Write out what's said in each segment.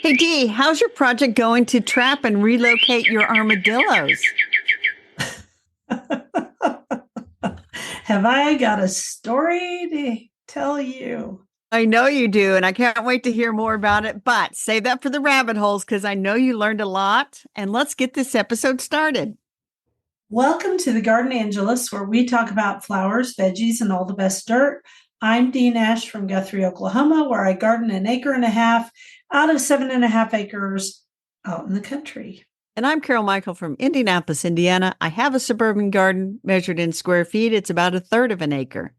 Hey Dee, how's your project going to trap and relocate your armadillos? Have I got a story to tell you? I know you do, and I can't wait to hear more about it. But save that for the rabbit holes because I know you learned a lot. And let's get this episode started. Welcome to the Garden Angelus, where we talk about flowers, veggies, and all the best dirt. I'm Dee Nash from Guthrie, Oklahoma, where I garden an acre and a half out of 7.5 acres out in the country. And I'm Carol Michael from Indianapolis, Indiana. I have a suburban garden measured in square feet. It's about a third of an acre.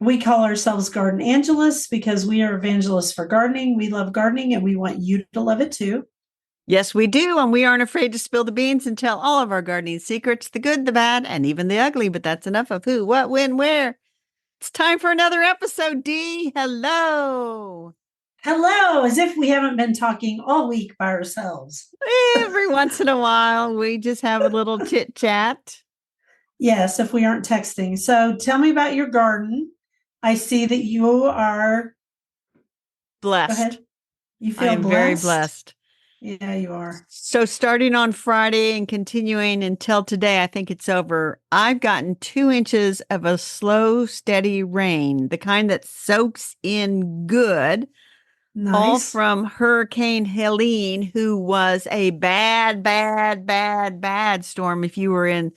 We call ourselves Garden Angelists because we are evangelists for gardening. We love gardening and we want you to love it too. Yes, we do. And we aren't afraid to spill the beans and tell all of our gardening secrets, the good, the bad, and even the ugly. But that's enough of who, what, when, where. It's time for another episode, Dee. Hello. Hello, as if we haven't been talking all week by ourselves. Every once in a while, we just have a little chit chat. Yes, if we aren't texting. So tell me about your garden. I see that you are, go Blessed. ahead. You I feel am very blessed? blessed. Yeah, you are. So, starting on Friday and continuing until today, I think it's over. I've gotten 2 inches of a slow, steady rain, the kind that soaks in good, all Nice. from Hurricane Helene, who was a bad, bad, bad, bad storm if you were in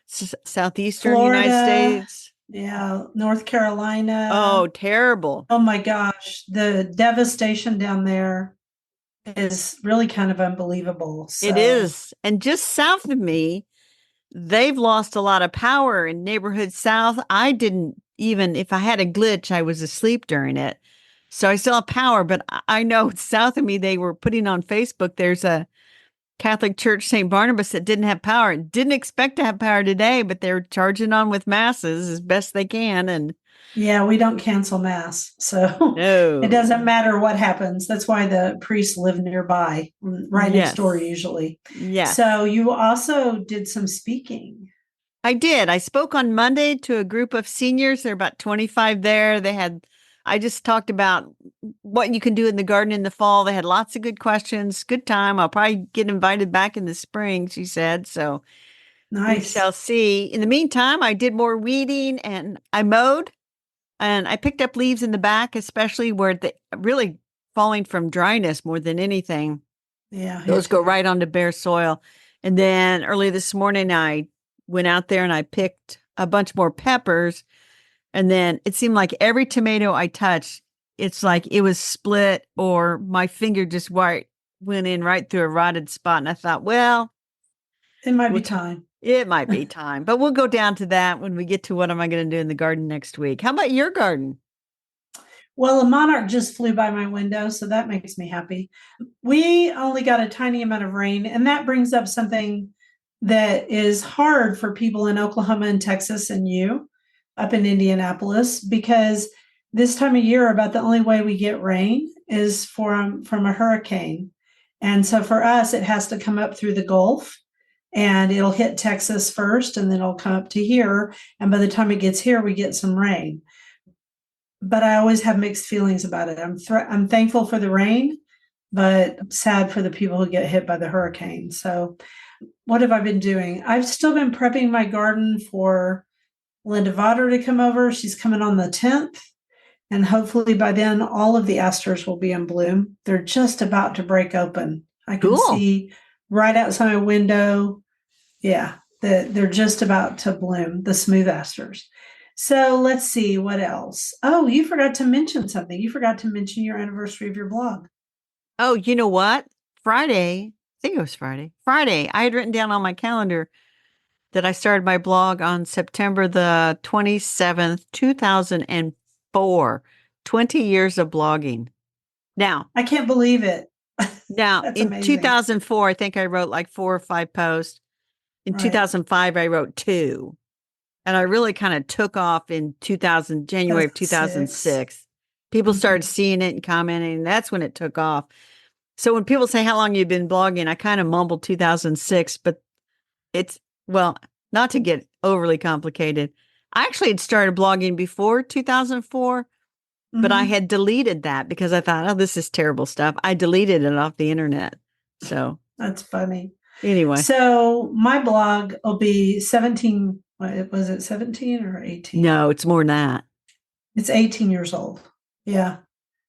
southeastern United Florida, States. yeah, North Carolina. Oh, terrible. Oh my gosh, the devastation down there is really kind of unbelievable. It So is. And just south of me, they've lost a lot of power in neighborhood south. I didn't even, if I had a glitch, I was asleep during it. So I still have power, but I know south of me, they were putting on Facebook, there's a Catholic Church, St. Barnabas, that didn't have power. Didn't expect to have power today, but they're charging on with masses as best they can. And yeah, we don't cancel mass. So it no, doesn't matter what happens. That's why the priests live nearby, right next door, yes, usually. yes. So you also did some speaking. I did. I spoke on Monday to a group of seniors. There are about 25 there. I just talked about what you can do in the garden in the fall. They had lots of good questions. Good time. I'll probably get invited back in the spring, she said. So we Nice. shall see. In the meantime, I did more weeding and I mowed and I picked up leaves in the back, especially where they really falling from dryness more than anything. Yeah, here Those go too. right onto bare soil. And then early this morning, I went out there and I picked a bunch more peppers. And then it seemed like every tomato I touched, it's like it was split or my finger just went in right through a rotted spot. And I thought, well, It might be we'll time. it might be time, but we'll go down to that when we get to what am I going to do in the garden next week. How about your garden? Well, a monarch just flew by my window, so that makes me happy. We only got a tiny amount of rain, and that brings up something that is hard for people in Oklahoma and Texas and you up in Indianapolis because this time of year, about the only way we get rain is from a hurricane. And so for us, it has to come up through the Gulf and it'll hit Texas first and then it'll come up to here. And by the time it gets here, we get some rain, but I always have mixed feelings about it. I'm thankful for the rain, but I'm sad for the people who get hit by the hurricane. So, what have I been doing? I've still been prepping my garden for Linda Vader to come over. She's coming on the 10th, and hopefully by then all of the asters will be in bloom. They're just about to break open. I can Cool. see right outside my window. Yeah, they're just about to bloom, the smooth asters. So let's see what else. Oh, you forgot to mention something. You forgot to mention your anniversary of your blog. Oh, you know what? Friday, I think it was Friday. Friday, I had written down on my calendar that I started my blog on September the 27th, 2004. 20 years of blogging. Now, I can't believe it. now That's in amazing. 2004, I think I wrote like 4 or 5 posts. In Right. 2005, I wrote two. And I really kind of took off in January of 2006. 2006. People started Mhm. seeing it and commenting, and that's when it took off. So when people say how long you've been blogging, I kind of mumble 2006, but it's, well, not to get overly complicated. I actually had started blogging before 2004, but I Hmm. had deleted that because I thought, oh, this is terrible stuff. I deleted it off the internet. So That's funny. anyway, So my blog will be 17. What was it, 17 or 18? no, it's more than that. It's 18 years old. Yeah.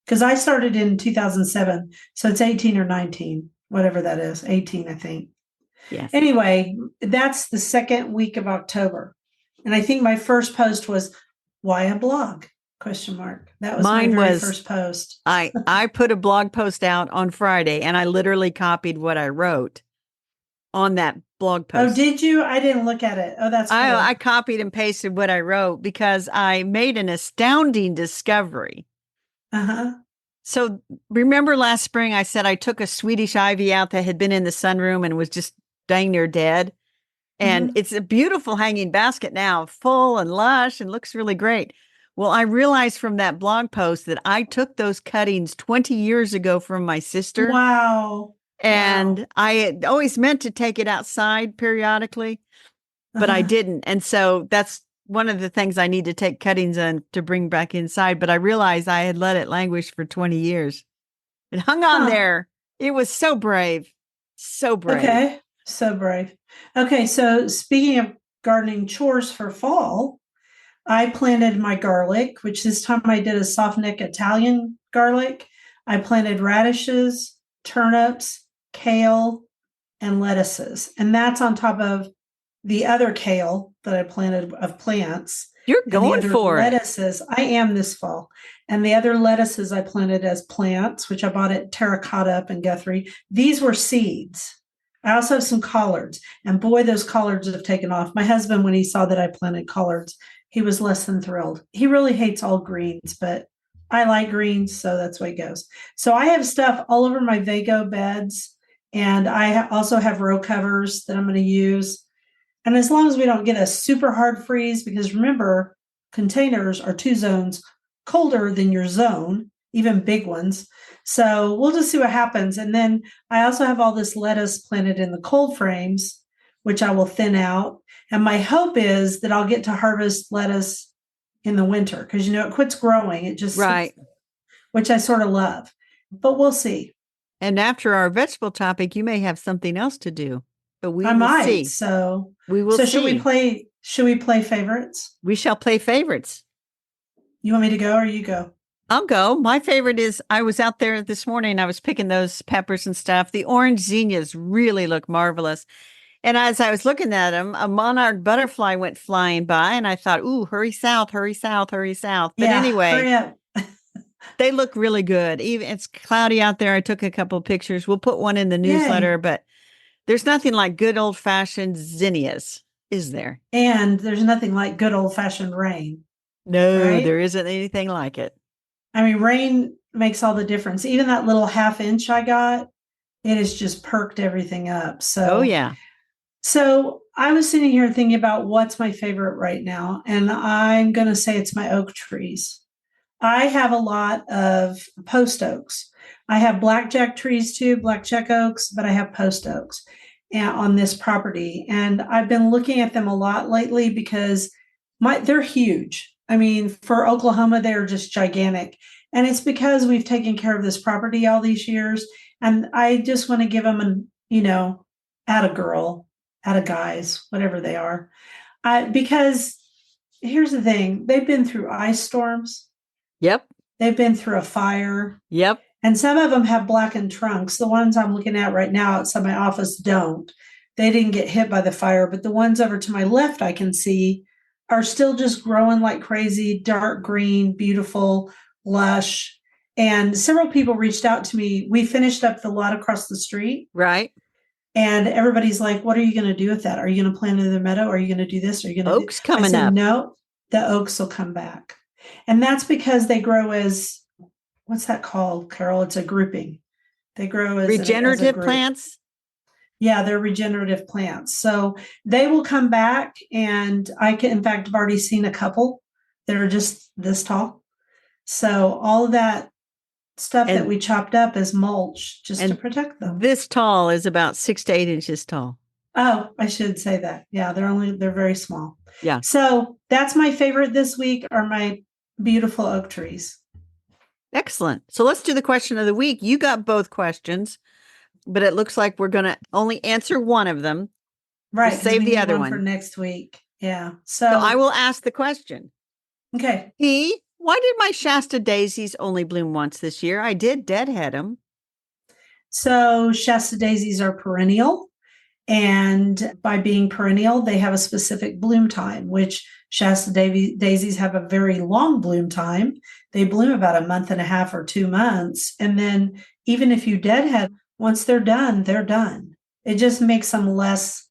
Because I started in 2007. So it's 18 or 19, whatever that is. 18, I think. Yes. Anyway, that's the second week of October. And I think my first post was, why a blog? Question mark. That was my Mine very was first post. I put a blog post out on Friday and I literally copied what I wrote on that blog Oh, post. did you? I didn't look at it. Oh, that's I cool. copied and pasted what I wrote because I made an astounding discovery. Uh-huh. So remember last spring I said I took a Swedish ivy out that had been in the sunroom and was just dang near dead. And Hmm. it's a beautiful hanging basket now, full and lush and looks really great. Well, I realized from that blog post that I took those cuttings 20 years ago from my sister, Wow. and Wow. I had always meant to take it outside periodically, but I Uh-huh. didn't. And so that's one of the things I need to take cuttings on to bring back inside. But I realized I had let it languish for 20 years. It hung on Huh. there. It was so brave. So brave. Okay. So brave. Okay. So speaking of gardening chores for fall, I planted my garlic, which this time I did a soft neck Italian garlic. I planted radishes, turnips, kale, and lettuces. And that's on top of the other kale that I planted of plants You're and the going other for it. lettuces. I am this fall. And the other lettuces I planted as plants, which I bought at Terracotta up in Guthrie. These were seeds. I also have some collards. And boy, those collards have taken off. My husband, when he saw that I planted collards, he was less than thrilled. He really hates all greens, but I like greens, so that's the way it goes. So I have stuff all over my Vago beds, and I also have row covers that I'm going to use. And as long as we don't get a super hard freeze, because remember, containers are two zones colder than your zone, even big ones. So we'll just see what happens. And then I also have all this lettuce planted in the cold frames, which I will thin out. And my hope is that I'll get to harvest lettuce in the winter because, it quits growing. It just sits, Right. which I sort of love. But we'll see. And after our vegetable topic, you may have something else to do, but we I will might. see. So, We will so should we see. play? Should we play favorites? We shall play favorites. You want me to go or you go? I'll go. My favorite is I was out there this morning. I was picking those peppers and stuff. The orange zinnias really look marvelous. And as I was looking at them, a monarch butterfly went flying by, and I thought, ooh, hurry south, hurry south, hurry south. But Yeah, anyway, hurry up. they look really good. Even it's cloudy out there. I took a couple of pictures. We'll put one in the newsletter, Yay. but there's nothing like good old fashioned zinnias, is there? And there's nothing like good old fashioned rain, No, right? there isn't anything like it. I mean, rain makes all the difference. Even that little half inch I got, it has just perked everything up. Oh, So, yeah. so I was sitting here thinking about what's my favorite right now. And I'm going to say it's my oak trees. I have a lot of post oaks. I have blackjack trees too, blackjack oaks, but I have post oaks on this property. And I've been looking at them a lot lately because they're huge. I mean, for Oklahoma, they're just gigantic. And it's because we've taken care of this property all these years. And I just want to give them at a girl, at a guys, whatever they are. Because here's the thing, they've been through ice storms. Yep. They've been through a fire, Yep. and some of them have blackened trunks. The ones I'm looking at right now outside my office don't. They didn't get hit by the fire, but the ones over to my left I can see are still just growing like crazy, dark green, beautiful, lush. And several people reached out to me. We finished up the lot across the street, Right. and everybody's like, "What are you going to do with that? Are you going to plant another meadow? Are you going to do this? Are you going to do?" Oaks I coming said, up. "No, the oaks will come back." And that's because they grow as, what's that called, Carol? It's a grouping. They grow as a Regenerative group. plants. Yeah, they're regenerative plants. So they will come back. And I can, in fact, I've already seen a couple that are just this tall. So all of that stuff that And we chopped up is mulch just to and protect them. this tall is about 6 to 8 inches tall. Oh, I should say that. Yeah, they're very small. Yeah. So that's my favorite this week are my beautiful oak trees. Excellent. So let's do the question of the week. You got both questions, but it looks like we're going to only answer one of them. We'll Right, because save we the need other one for one. next week. Yeah. So I So, will ask the question. okay. Why did my Shasta daisies only bloom once this year? I did deadhead them. So Shasta daisies are perennial. And by being perennial, they have a specific bloom time, which Shasta daisies have a very long bloom time. They bloom about a month and a half or 2 months. And then even if you deadhead, once they're done, they're done. It just makes them less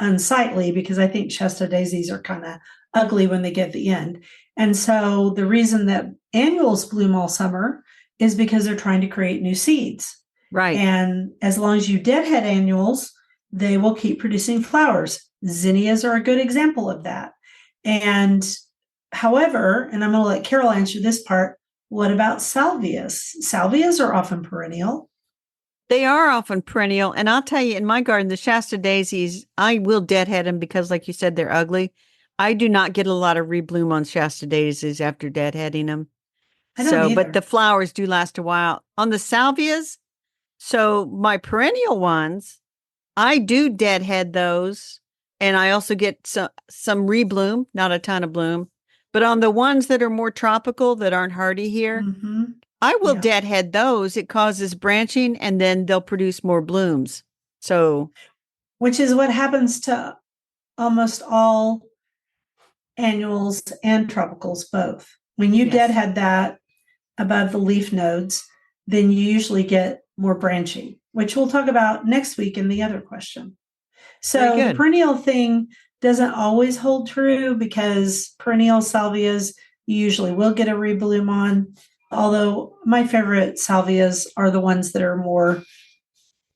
unsightly because I think Shasta daisies are kind of ugly when they get to the end. And so the reason that annuals bloom all summer is because they're trying to create new seeds. Right. And as long as you deadhead annuals, they will keep producing flowers. Zinnias are a good example of that. And however, and I'm going to let Carol answer this part, what about salvias? Salvias are often perennial. They are often perennial. And I'll tell you, in my garden, the Shasta daisies, I will deadhead them because, like you said, they're ugly. I do not get a lot of rebloom on Shasta daisies after deadheading them. I don't So, but the either. flowers do last a while. On the salvias, so my perennial ones, I do deadhead those. And I also get some rebloom, not a ton of bloom. But on the ones that are more tropical that aren't hardy here, Mm-hmm. I will Yeah. deadhead those. It causes branching and then they'll produce more blooms. So, Which is what happens to almost all annuals and tropicals both. When you yes, deadhead that above the leaf nodes, then you usually get more branching, which we'll talk about next week in the other question. very So the good. perennial thing doesn't always hold true because perennial salvias you usually will get a rebloom on. Although my favorite salvias are the ones that are more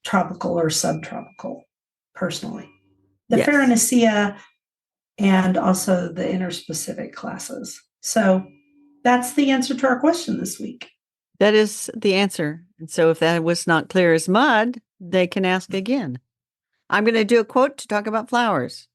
tropical or subtropical, personally. The Yes, Farinaceae and also the interspecific classes. So that's the answer to our question this week. that is the answer. And so, if that was not clear as mud, they can ask again. I'm going to do a quote to talk about flowers.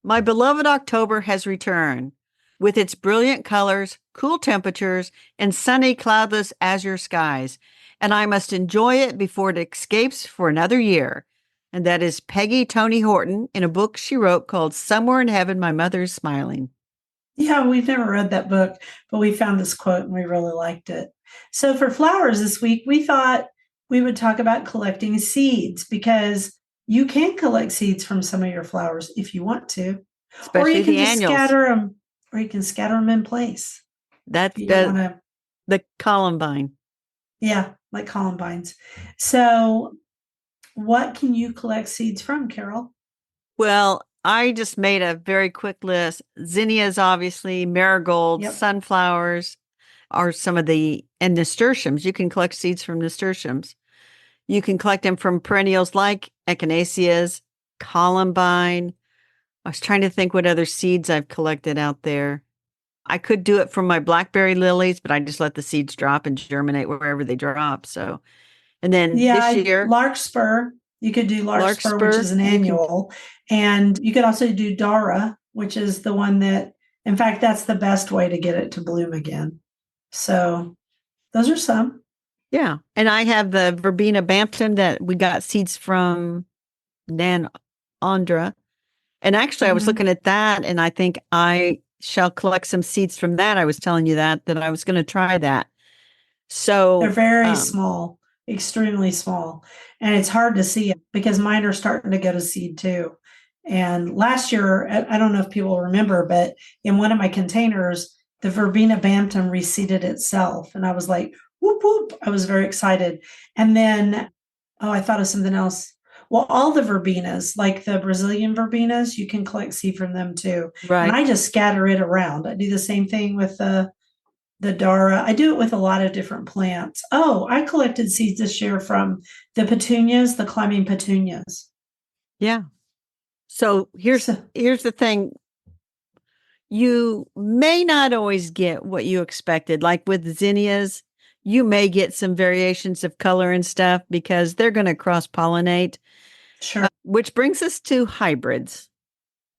My beloved October has returned with its brilliant colors, cool temperatures, and sunny, cloudless azure skies, and I must enjoy it before it escapes for another year. And that is Peggy Tony Horton in a book she wrote called Somewhere in Heaven, My Mother's Smiling. Yeah, we've never read that book, but we found this quote and we really liked it. So for flowers this week, we thought we would talk about collecting seeds because you can collect seeds from some of your flowers if you want to, or Especially you can the just annuals. scatter them, or you can scatter them in place That's if you don't want the to. the columbine. Yeah, like columbines. So, what can you collect seeds from, Carol? Well, I just made a very quick list. Zinnias, obviously, marigolds, Yep. sunflowers are some of the, and nasturtiums. You can collect seeds from nasturtiums. You can collect them from perennials like echinaceas, columbine. I was trying to think what other seeds I've collected out there. I could do it from my blackberry lilies, but I just let the seeds drop and germinate wherever they drop. So, and then this Yeah, year, larkspur. You could do larkspur, which larkspur, is an you can, annual, and you could also do Dara, which is the one that, in fact, that's the best way to get it to bloom again. So those are some. yeah. And I have the verbena Bampton that we got seeds from Nan Andra. And actually, I was Mhm. looking at that and I think I shall collect some seeds from that. I was telling you that I was going to try that. They're So, very small, extremely small, and it's hard to see because mine are starting to go to seed too. And last year, I don't know if people remember, but in one of my containers, the verbena bantam reseeded itself, and I was like, "Whoop whoop!" I was very excited. And then, oh, I thought of something else. Well, all the verbenas, like the Brazilian verbenas, you can collect seed from them too. And right. I just scatter it around. I do the same thing with the Dara. I do it with a lot of different plants. Oh, I collected seeds this year from the petunias, the climbing petunias. Yeah. So So here's the thing. You may not always get what you expected. Like with zinnias, you may get some variations of color and stuff because they're going to cross pollinate, sure. which brings us to hybrids.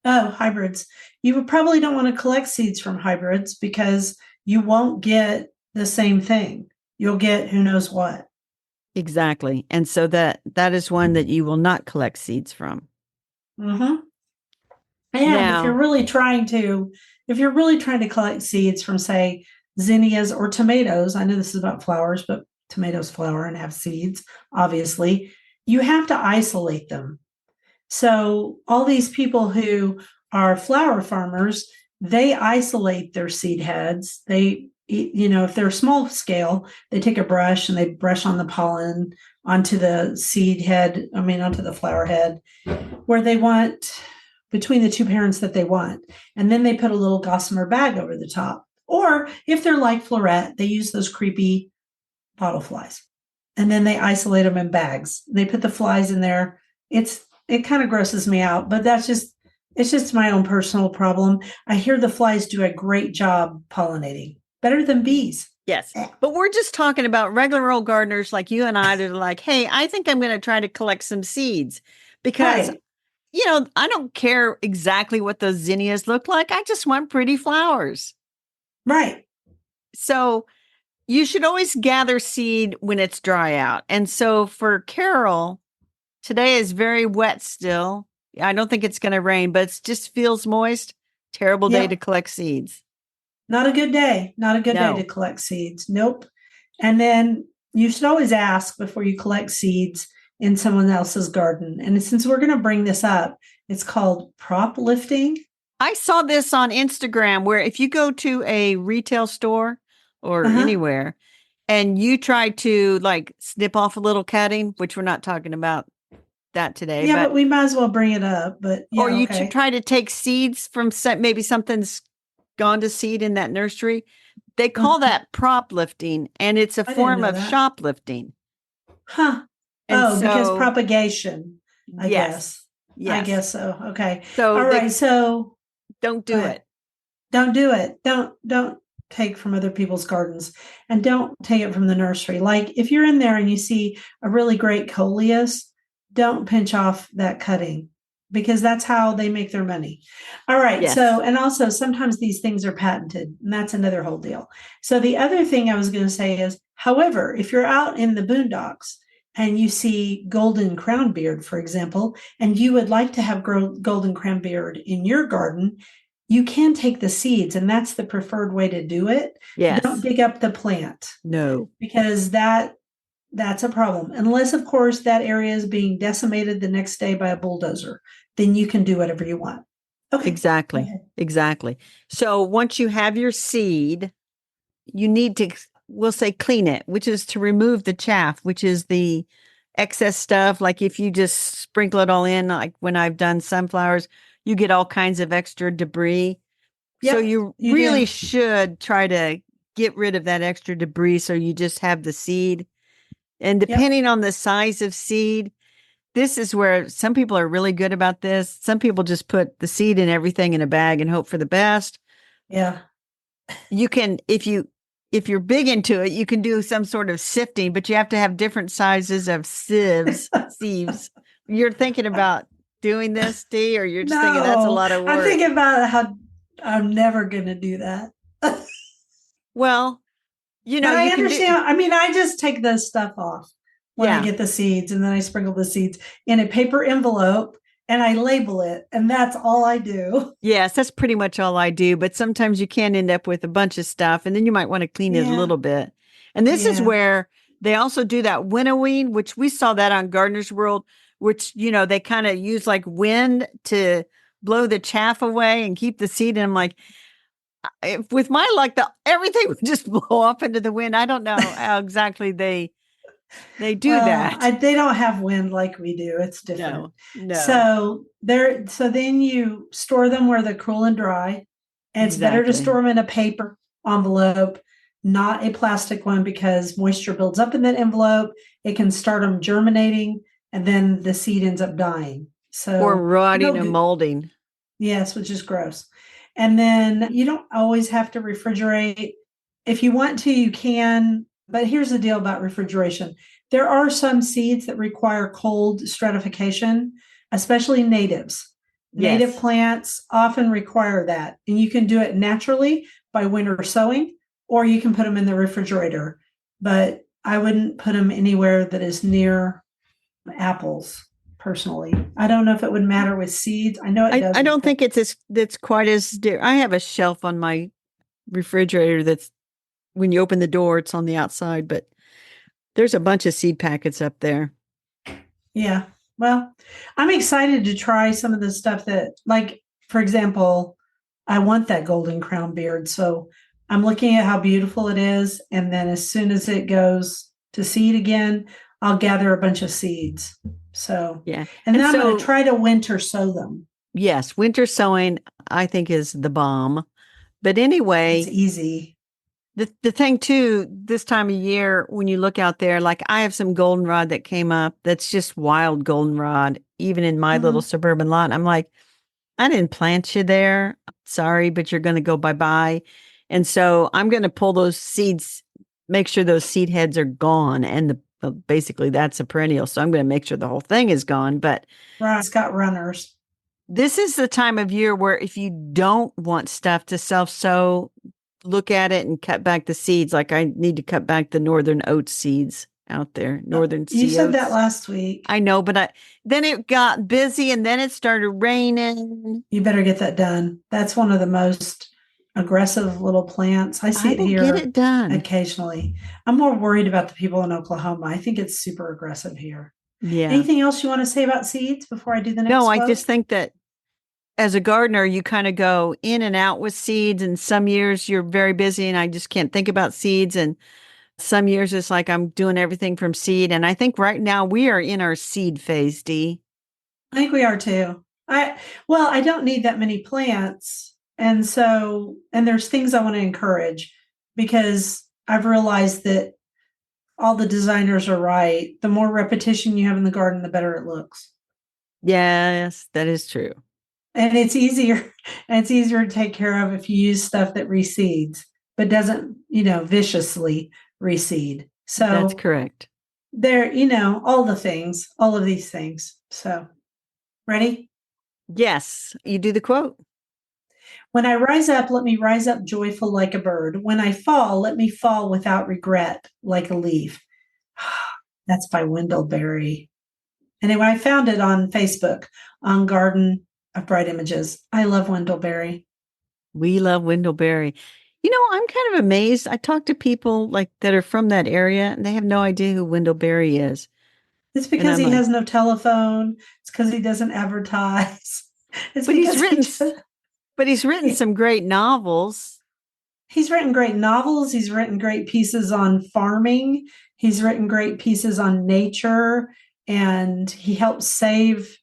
Oh, hybrids. You would probably don't want to collect seeds from hybrids because you won't get the same thing. You'll get who knows what. Exactly. And so that is one that you will not collect seeds from. Mm-hmm. And Now, if you're really trying to collect seeds from, say, zinnias or tomatoes, I know this is about flowers, but tomatoes flower and have seeds, obviously, you have to isolate them. So all these people who are flower farmers, they isolate their seed heads. If they're small scale, they take a brush and they brush on the pollen onto the seed head, onto the flower head, where they want between the two parents that they want. And then they put a little gossamer bag over the top. Or if they're like Florette, they use those creepy bottle flies. And then they isolate them in bags. They put the flies in there. It kind of grosses me out, but it's just my own personal problem. I hear the flies do a great job pollinating, better than bees. yes, but we're just talking about regular old gardeners like you and I that are like, hey, I think I'm going to try to collect some seeds because, Right, I don't care exactly what those zinnias look like. I just want pretty flowers. right. So you should always gather seed when it's dry out. And so for Carol, today is very wet still. I don't think it's going to rain, but it just feels moist. Terrible day to Yep. collect seeds. Not a good day. Not a good day to No, collect seeds. Nope. And then you should always ask before you collect seeds in someone else's garden. And since we're going to bring this up, it's called prop lifting. I saw this on Instagram where if you go to a retail store or Uh-huh. anywhere and you try to like snip off a little cutting, which we're not talking about that today, Yeah, but but we might as well bring it up. But or yeah, you okay. try to take seeds from maybe something's gone to seed in that nursery, they call Uh-huh. that prop lifting and it's a I didn't form know of that. shoplifting. Huh. And Oh, because so, propagation, I yes, guess. I yes. guess so. Okay. So All they right. So don't go do ahead. it. Don't do it. Don't take from other people's gardens, and don't take it from the nursery. Like if you're in there and you see a really great coleus, don't pinch off that cutting because that's how they make their money. All right. So, Yes. and also sometimes these things are patented, and that's another whole deal. So the other thing I was going to say is, however, if you're out in the boondocks and you see golden crownbeard, for example, and you would like to have golden crownbeard in your garden, you can take the seeds, and that's the preferred way to do it. Don't Yes. dig up the plant No. because that's a problem. Unless, of course, that area is being decimated the next day by a bulldozer, then you can do whatever you want. Okay, go Exactly. ahead. Exactly. So once you have your seed, you need to, we'll say clean it, which is to remove the chaff, which is the excess stuff. Like if you just sprinkle it all in, like when I've done sunflowers, you get all kinds of extra debris. So Yep, you you really do. should try to get rid of that extra debris so you just have the seed. And Yep, depending on the size of seed, this is where some people are really good about this. Some people just put the seed and everything in a bag and hope for the best. yeah. You can, if you're big into it, you can do some sort of sifting, but you have to have different sizes of sieves. You're thinking about doing this, Dee, or you're just thinking that's a No, lot of I'm work. thinking about how I'm never going to do that. Well, But you I can do, understand. I just take the stuff off when I yeah. get the seeds, and then I sprinkle the seeds in a paper envelope and I label it, and that's all I do. Yes, that's pretty much all I do. But sometimes you can end up with a bunch of stuff, and then you might want to clean it a Yeah. little bit. And this is Yeah. where they also do that winnowing, which we saw that on Gardener's World, which, they kind of use like wind to blow the chaff away and keep the seed. And I'm like, if, with my luck, everything would just blow off into the wind. I don't know how exactly they do Well, that. they don't have wind like we do. It's different. No, no, So then you store them where they're cool and dry. And it's better to exactly. store them in a paper envelope, not a plastic one, because moisture builds up in that envelope. It can start them germinating, and then the seed ends up dying. Or So rotting no and good. molding. Yes, which is gross. And then you don't always have to refrigerate. If you want to, you can. But here's the deal about refrigeration: there are some seeds that require cold stratification, especially natives. Native Yes. plants often require that, and you can do it naturally by winter sowing, or you can put them in the refrigerator, but I wouldn't put them anywhere that is near apples personally. I don't know if it would matter with seeds. I know it does I with don't pickles. think it's quite as dear. I have a shelf on my refrigerator that's when you open the door, it's on the outside, but there's a bunch of seed packets up there. Yeah. Well, I'm excited to try some of the stuff that, like, for example, I want that golden crown beard. So I'm looking at how beautiful it is. And then as soon as it goes to seed again, I'll gather a bunch of seeds. So, Yeah. and And then I'm going to so, try to winter sow them. yes, winter sowing I think is the bomb. But It's anyway, easy. the thing too, this time of year when you look out there, like I have some goldenrod that came up that's just wild goldenrod, even in my little Mhm. suburban lot. I'm like, I didn't plant you there. Sorry, but you're going to go bye-bye. And so I'm going to pull those seeds, make sure those seed heads are gone. And basically that's a perennial. So I'm going to make sure the whole thing is gone. But Right. It's got runners. this is the time of year where if you don't want stuff to self sow, look at it and cut back the seeds. Like I need to cut back the northern oats seeds out there, northern You sea said that oats. last week. I know, but then it got busy and then it started raining. You better get that done. That's one of the most aggressive little plants. I see I it will get here it done. occasionally. I'm more worried about the people in Oklahoma. I think it's super aggressive here. Yeah. Anything else you want to say about seeds before I do the No, next I quote? just think that as a gardener, you kind of go in and out with seeds. And some years you're very busy and I just can't think about seeds. And some years it's like I'm doing everything from seed. And I think right now we are in our seed phase, D. I think we are too. I don't need that many plants. And there's things I want to encourage because I've realized that all the designers are right. The more repetition you have in the garden, the better it looks. Yes, that is true. And it's easier and it's easier to take care of if you use stuff that reseeds but doesn't, viciously reseed. That's So correct. there, all of these things. So ready? Yes, you do the quote. When I rise up, let me rise up joyful like a bird. When I fall, let me fall without regret like a leaf. That's by Wendell Berry. Anyway, I found it on Facebook on Garden of Bright Images. I love Wendell Berry. We love Windleberry. You know, I'm kind of amazed. I talk to people like that are from that area and they have no idea who Windleberry is. It's And because I'm he like, has no telephone. It's because he doesn't advertise. It's but because he just he's written he, some great novels. he's written great novels. He's written great pieces on farming. He's written great pieces on nature, and he helped save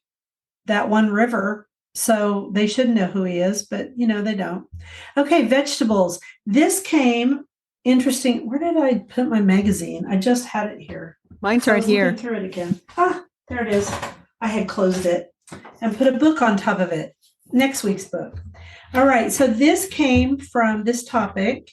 that one river. So they should know who he is, but they don't. Okay, vegetables. This came interesting. Where did I put my magazine? I just had it here. Mine's So I right was looking here. through it again. Ah, there it is. I had closed it and put a book on top of it. Next week's book. All right. So this came from this topic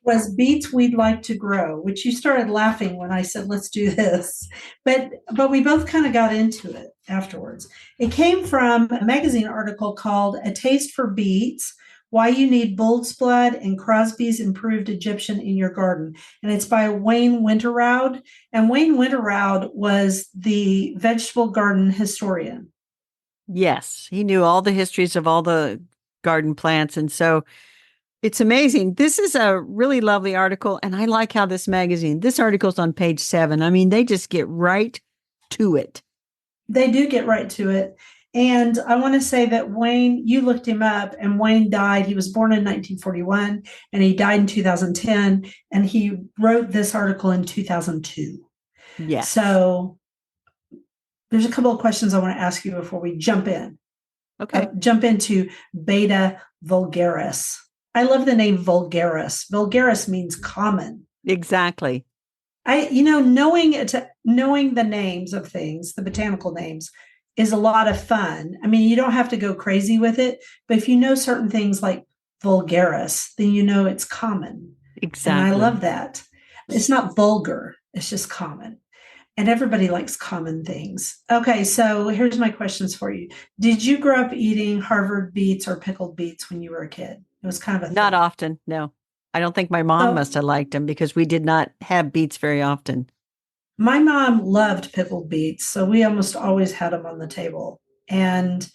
was beets we'd like to grow, which you started laughing when I said let's do this. But we both kind of got into it afterwards. It came from a magazine article called A Taste for Beets: Why You Need Bull's Blood and Crosby's Improved Egyptian in Your Garden. And it's by Wayne Winterroud. And Wayne Winterroud was the vegetable garden historian. Yes, he knew all the histories of all the garden plants. And so it's amazing. This is a really lovely article. And I like how this article's on page 7. I mean, they just get right to it. They do get right to it. And I want to say that Wayne, you looked him up, and Wayne died. He was born in 1941 and he died in 2010. And he wrote this article in 2002. Yes. So there's a couple of questions I want to ask you before we jump in. Okay. Jump into Beta vulgaris. I love the name vulgaris. Vulgaris means common. Exactly. Knowing the names of things, the botanical names, is a lot of fun. I mean, you don't have to go crazy with it, but if you know certain things like vulgaris, then you know it's common. And I Exactly. love that. It's not vulgar, it's just common. And everybody likes common things. Okay, so here's my questions for you. Did you grow up eating Harvard beets or pickled beets when you were a kid? It was kind of a Not thing. often. No. I don't think my mom So must have liked them because we did not have beets very often. my mom loved pickled beets, so we almost always had them on the table. And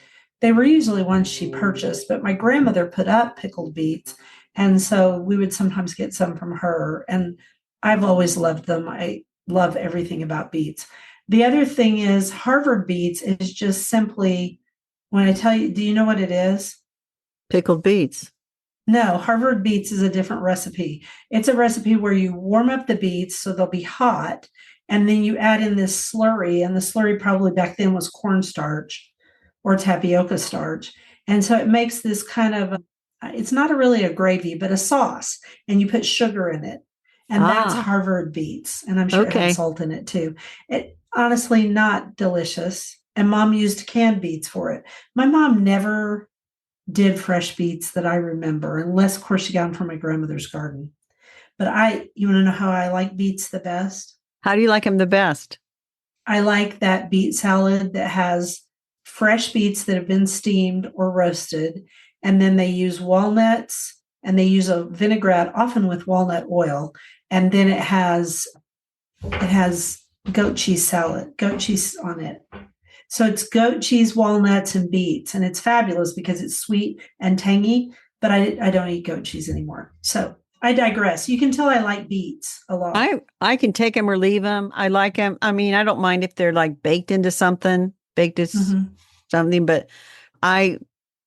they were usually ones she purchased, but my grandmother put up pickled beets. And so we would sometimes get some from her. And I've always loved them. I love everything about beets. The other thing is, Harvard beets is just simply, when I tell you, do you know what it is? Pickled beets. No, Harvard beets is a different recipe. It's a recipe where you warm up the beets so they'll be hot, and then you add in this slurry, and the slurry probably back then was cornstarch or tapioca starch. And so it makes this kind of, it's not really a gravy, but a sauce, and you put sugar in it. And that's Ah, Harvard beets. And I'm sure it had okay. salt in it too. It honestly not delicious. And mom used canned beets for it. My mom never did fresh beets that I remember, unless, of course, she got them from my grandmother's garden. But you want to know how I like beets the best? How do you like them the best? I like that beet salad that has fresh beets that have been steamed or roasted. And then they use walnuts and they use a vinaigrette, often with walnut oil. And then it has goat cheese salad, goat cheese on it. So it's goat cheese, walnuts, and beets, and it's fabulous because it's sweet and tangy. But I don't eat goat cheese anymore. So I digress. You can tell I like beets a lot. I can take them or leave them. I like them. I mean, I don't mind if they're like baked into something, baked as Mhm. something, but I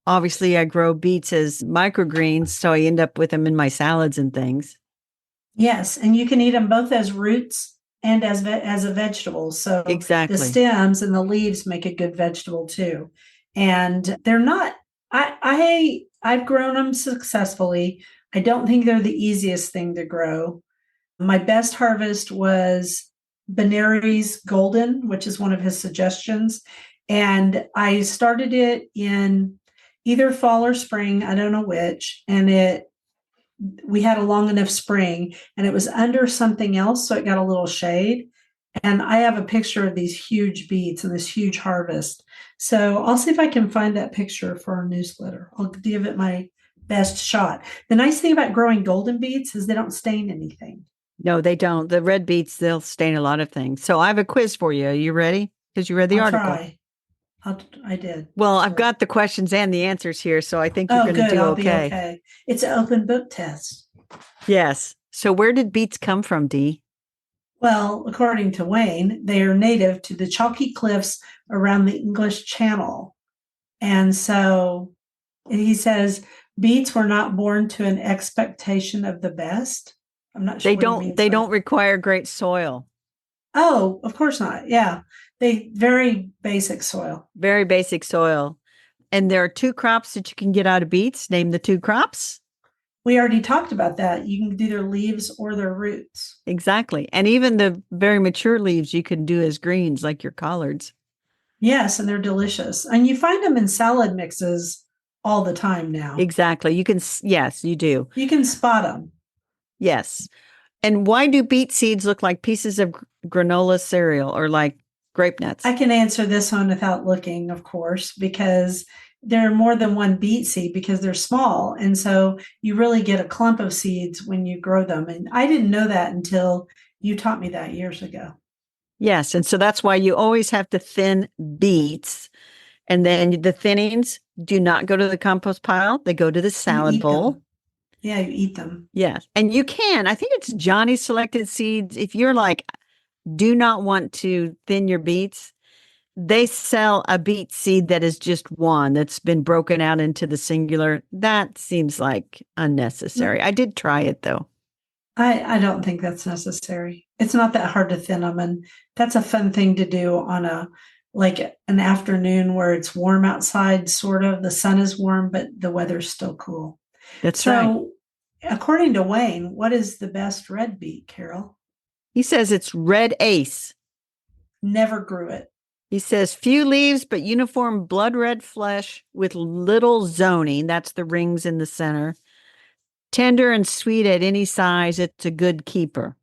obviously I grow beets as microgreens, so I end up with them in my salads and things. Yes, and you can eat them both as roots and as a vegetable. So the Exactly. stems and the leaves make a good vegetable too. And they're not. I've grown them successfully. I don't think they're the easiest thing to grow. My best harvest was Benary's Golden, which is one of his suggestions. And I started it in either fall or spring, I don't know which. And we had a long enough spring and it was under something else. So it got a little shade. And I have a picture of these huge beets and this huge harvest. So I'll see if I can find that picture for our newsletter. I'll give it my best shot. The nice thing about growing golden beets is they don't stain anything. No, they don't. The red beets, they'll stain a lot of things. So I have a quiz for you. Are you ready? Because you read the I'll article. try. I did. Well, I've So, got the questions and the answers here, so I think you're oh, going to good. do I'll be okay. okay. It's an open book test. Yes. So where did beets come from, Dee? Well, according to Wayne, they are native to the chalky cliffs around the English Channel. And so he says beets were not born to an expectation of the best. I'm not sure They what he don't means they by don't that. require great soil. Oh, of course not. Yeah. They very basic soil. Very basic soil. And there are two crops that you can get out of beets. Name the two crops. We already talked about that. You can do their leaves or their roots. Exactly. And even the very mature leaves you can do as greens like your collards. Yes, and they're delicious. And you find them in salad mixes all the time now. Exactly. You can, yes, you do. You can spot them. Yes. And why do beet seeds look like pieces of granola cereal or like grape I nuts? can answer this one without looking, of course, because there are more than one beet seed because they're small. And so you really get a clump of seeds when you grow them. And I didn't know that until you taught me that years ago. Yes. And so that's why you always have to thin beets. And then the thinnings do not go to the compost pile, they go to the You salad eat bowl. them. Yeah, you eat them. Yes. And you can, I think it's Johnny Selected Seeds. If you're like, do not want to thin your beets, they sell a beet seed that is just one that's been broken out into the singular. That seems like unnecessary. I did try it though. I don't think that's necessary. It's not that hard to thin them. And that's a fun thing to do on like an afternoon where it's warm outside, sort of. The sun is warm, but the weather's still cool. That's right. So, according to Wayne, what is the best red beet, Carol? He says it's red ace. Never grew it. He says few leaves, but uniform blood red flesh with little zoning. That's the rings in the center. Tender and sweet at any size. It's a good keeper.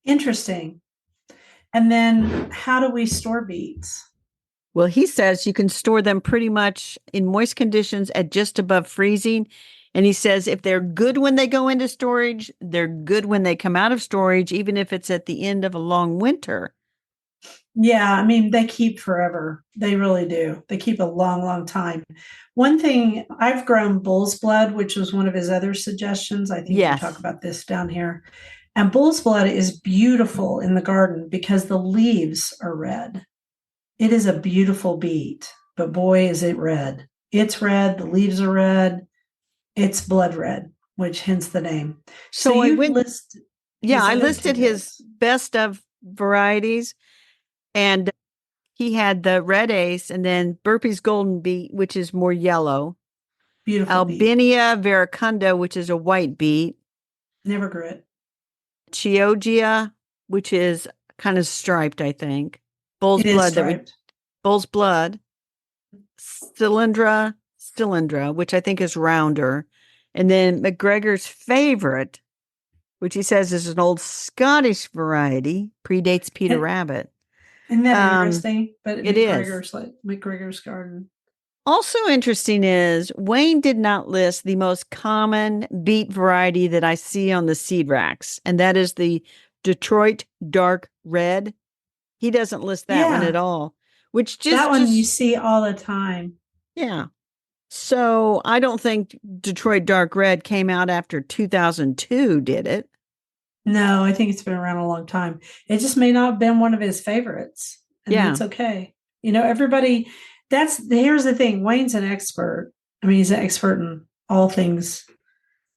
Interesting. And then how do we store beets? Well, he says you can store them pretty much in moist conditions at just above freezing. And he says if they're good when they go into storage, they're good when they come out of storage, even if it's at the end of a long winter. Yeah, I mean, they keep forever. They really do. They keep a long, long time. One thing, I've grown bull's blood, which was one of his other suggestions. I think you talk Yes. about this down here. And bull's blood is beautiful in the garden because the leaves are red. It is a beautiful beet, but boy, is it red. It's red, the leaves are red, it's blood red, which hence the name. So So I you went, list yeah, his I other listed his tidbits. best of varieties, and he had the red ace and then Burpee's golden beet, which is more yellow, Beautiful beet. Albinia veracunda, which is a white beet, Never grew it. Chioggia, which is kind of striped, I think. Bull's It is blood that we striped. bull's blood, cylindra, which I think is rounder, and then McGregor's favorite, which he says is an old Scottish variety, predates Peter And Rabbit. isn't that Um, interesting? But it is. McGregor's like McGregor's garden. Also interesting is Wayne did not list the most common beet variety that I see on the seed racks, and that is the Detroit dark red. He doesn't list that one at Yeah, all, which that one you just see all the time. yeah. So I don't think Detroit dark red came out after 2002, did it? No, I think it's been around a long time. It just may not have been one of his favorites, and Yeah. that's okay. Everybody, here's the thing. Wayne's an expert. I mean, he's an expert in all things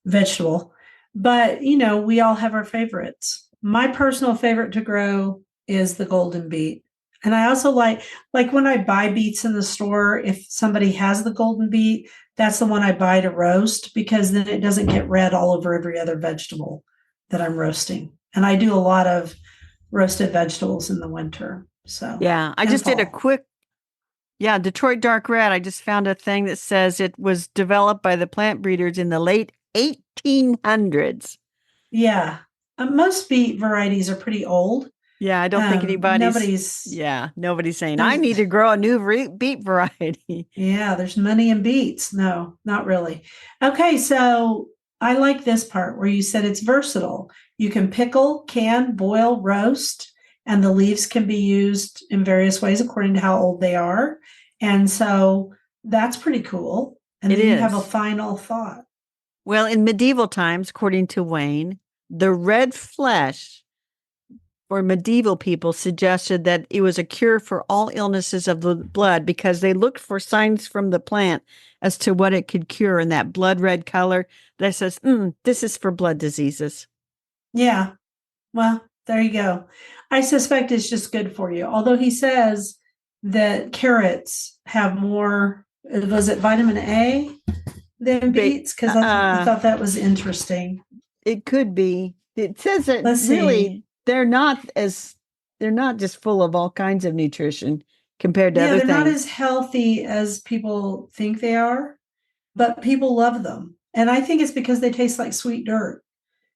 vegetable, but we all have our favorites. My personal favorite to grow is the golden beet. And I also like when I buy beets in the store, if somebody has the golden beet, that's the one I buy to roast because then it doesn't get red all over every other vegetable that I'm roasting. And I do a lot of roasted vegetables in the winter. So, Yeah. I and just did a fall. quick, yeah, Detroit dark red. I just found a thing that says it was developed by the plant breeders in the late 1800s. Yeah. Most beet varieties are pretty old. Yeah, I don't think anybody's, Nobody's yeah, nobody's saying, I there's need to grow a new beet variety. Yeah, there's money in beets. No, not really. Okay, so I like this part where you said it's versatile. You can pickle, can, boil, roast, and the leaves can be used in various ways according to how old they are. And so that's pretty cool. And It then you have a is. final thought. Well, in medieval times, according to Wayne, the red flesh for medieval people suggested that it was a cure for all illnesses of the blood because they looked for signs from the plant as to what it could cure in that blood red color that says, this is for blood diseases. Yeah, well, there you go. I suspect it's just good for you. Although he says that carrots have more, was it vitamin A than But beets? Because I thought that was interesting. it could be. It says that Let's see. really they're not just full of all kinds of nutrition compared to Yeah, other they're not things. as healthy as people think they are, but people love them. And I think it's because they taste like sweet dirt.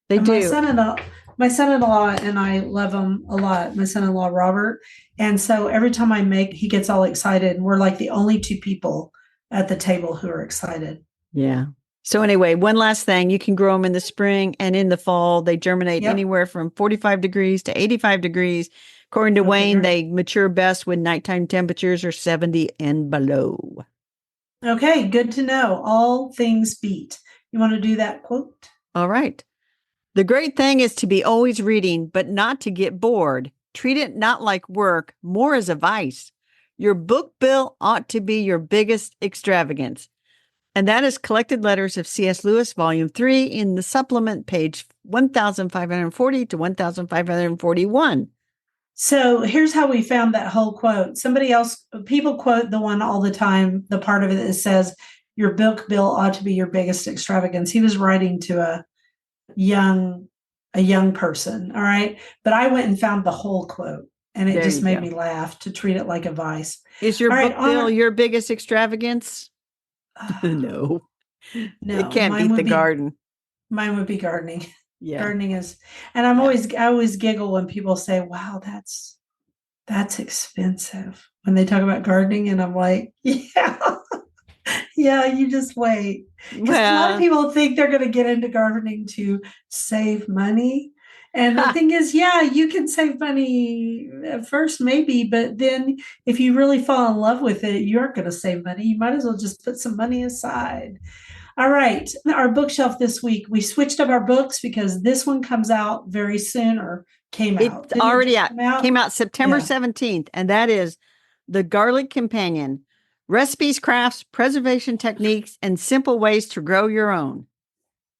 They And do. my son-in-law and I love them a lot. My son-in-law Robert. And so every time I make, he gets all excited. And we're like the only two people at the table who are excited. Yeah. So anyway, one last thing, you can grow them in the spring and in the fall. They germinate Yep. anywhere from 45 degrees to 85 degrees. According to Go Wayne, figure. they mature best when nighttime temperatures are 70 and below. Okay, good to know. All things beat. You want to do that quote? All right. The great thing is to be always reading, but not to get bored. Treat it not like work, more as a vice. Your book bill ought to be your biggest extravagance. And that is Collected Letters of C.S. Lewis, Volume 3, in the supplement, page 1540 to 1541. So here's how we found that whole quote. People quote the one all the time, the part of it that says, your book bill ought to be your biggest extravagance. He was writing to young, a young person. All right. But I went and found the whole quote and it There just you made go. me laugh to treat it like a vice. Is your All right. book bill Honor. your biggest extravagance? No, it No, can't beat the garden. mine would be gardening. Yeah. Gardening is, and Yeah. I always giggle when people say, wow, that's expensive when they talk about gardening. And I'm like, yeah, Yeah, you just wait. Because a lot of Well, people think they're going to get into gardening to save money. And the ha, thing is, yeah, you can save money at first, maybe, but then if you really fall in love with it, you aren't going to save money. You might as well just put some money aside. All right, our bookshelf this week, we switched up our books because this one comes out very soon or came out. it's Didn't it already just out. come out? Came out September Yeah. 17th, and that is The Garlic Companion: Recipes, Crafts, Preservation Techniques, and Simple Ways to Grow Your Own.